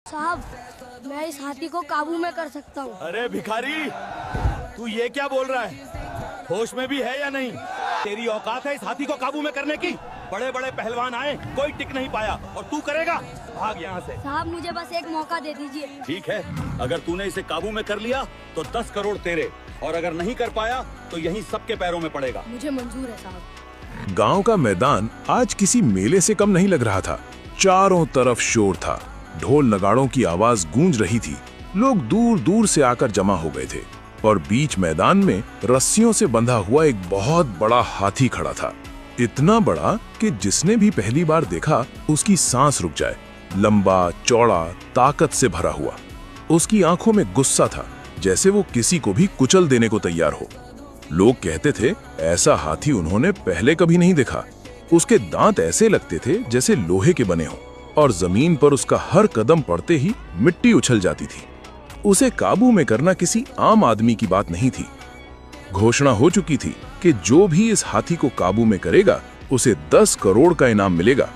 साहब, मैं इस हाथी को काबू में कर सकता हूँ। अरे भिखारी, तू ये क्या बोल रहा है? होश में भी है या नहीं? तेरी औकात है इस हाथी को काबू में करने की? बड़े बड़े पहलवान आए, कोई टिक नहीं पाया और तू करेगा? भाग यहाँ से। साहब, मुझे बस एक मौका दे दीजिए। ठीक है, अगर तूने इसे काबू में कर लिया तो 10 करोड़ तेरे, और अगर नहीं कर पाया तो यहीं सबके पैरों में पड़ेगा। मुझे मंजूर है साहब। गांव का मैदान आज किसी मेले से कम नहीं लग रहा था। चारों तरफ शोर था, ढोल नगाड़ों की आवाज गूंज रही थी। लोग दूर दूर से आकर जमा हो गए थे और बीच मैदान में रस्सियों से बंधा हुआ एक बहुत बड़ा हाथी खड़ा था। इतना बड़ा कि जिसने भी पहली बार देखा उसकी सांस रुक जाए। लंबा चौड़ा, ताकत से भरा हुआ। उसकी आंखों में गुस्सा था, जैसे वो किसी को भी कुचल देने को तैयार हो। लोग कहते थे ऐसा हाथी उन्होंने पहले कभी नहीं देखा। उसके दांत ऐसे लगते थे जैसे लोहे के बने हों, और जमीन पर उसका हर कदम पड़ते ही मिट्टी उछल जाती थी। उसे काबू में करना किसी आम आदमी की बात नहीं थी। घोषणा हो चुकी थी कि जो भी इस हाथी को काबू में करेगा उसे 10 करोड़ का इनाम मिलेगा।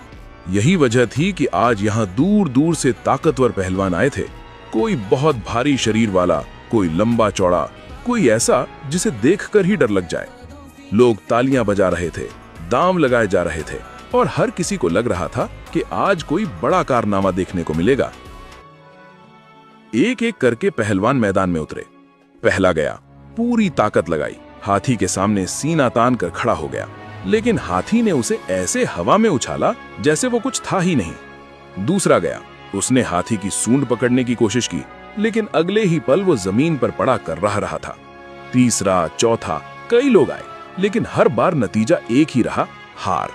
यही वजह थी कि आज यहाँ दूर दूर से ताकतवर पहलवान आए थे। कोई बहुत भारी शरीर वाला, कोई लंबा चौड़ा, कोई ऐसा जिसे देखकर ही डर लग जाए। लोग तालियां बजा रहे थे, दांव लगाए जा रहे थे, और हर किसी को लग रहा था कि आज कोई बड़ा कारनामा देखने को मिलेगा। एक एक करके पहलवान मैदान में उतरे। पहला गया, पूरी ताकत लगाई, हाथी के सामने सीना तान कर खड़ा हो गया, लेकिन हाथी ने उसे ऐसे हवा में उछाला जैसे वो कुछ था ही नहीं। दूसरा गया, उसने हाथी की सूंड पकड़ने की कोशिश की, लेकिन अगले ही पल वो जमीन पर पड़ा कर रहा था। तीसरा, चौथा, कई लोग आए, लेकिन हर बार नतीजा एक ही रहा, हार।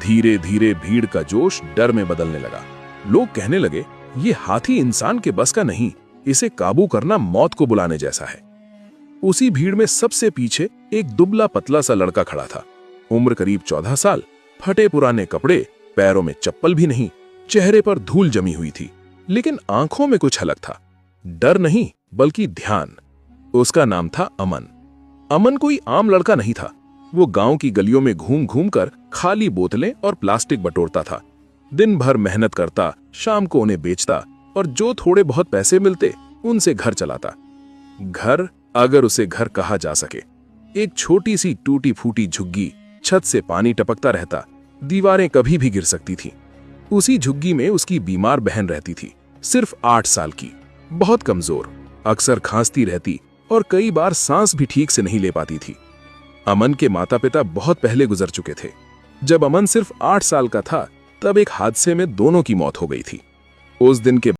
धीरे धीरे भीड़ का जोश डर में बदलने लगा। लोग कहने लगे, ये हाथी इंसान के बस का नहीं, इसे काबू करना मौत को बुलाने जैसा है। उसी भीड़ में सबसे पीछे एक दुबला पतला सा लड़का खड़ा था। उम्र करीब 14 साल, फटे पुराने कपड़े, पैरों में चप्पल भी नहीं, चेहरे पर धूल जमी हुई थी, लेकिन आंखों में कुछ अलग था। डर नहीं, बल्कि ध्यान। उसका नाम था अमन। अमन कोई आम लड़का नहीं था। वो गांव की गलियों में घूम घूम कर खाली बोतलें और प्लास्टिक बटोरता था। दिन भर मेहनत करता, शाम को उन्हें बेचता, और जो थोड़े बहुत पैसे मिलते उनसे घर चलाता। घर, अगर उसे घर कहा जा सके। एक छोटी सी टूटी फूटी झुग्गी, छत से पानी टपकता रहता, दीवारें कभी भी गिर सकती थी। उसी झुग्गी में उसकी बीमार बहन रहती थी, सिर्फ 8 साल की, बहुत कमजोर, अक्सर खांसती रहती और कई बार सांस भी ठीक से नहीं ले पाती थी। अमन के माता पिता बहुत पहले गुजर चुके थे। जब अमन सिर्फ 8 साल का था, तब एक हादसे में दोनों की मौत हो गई थी। उस दिन के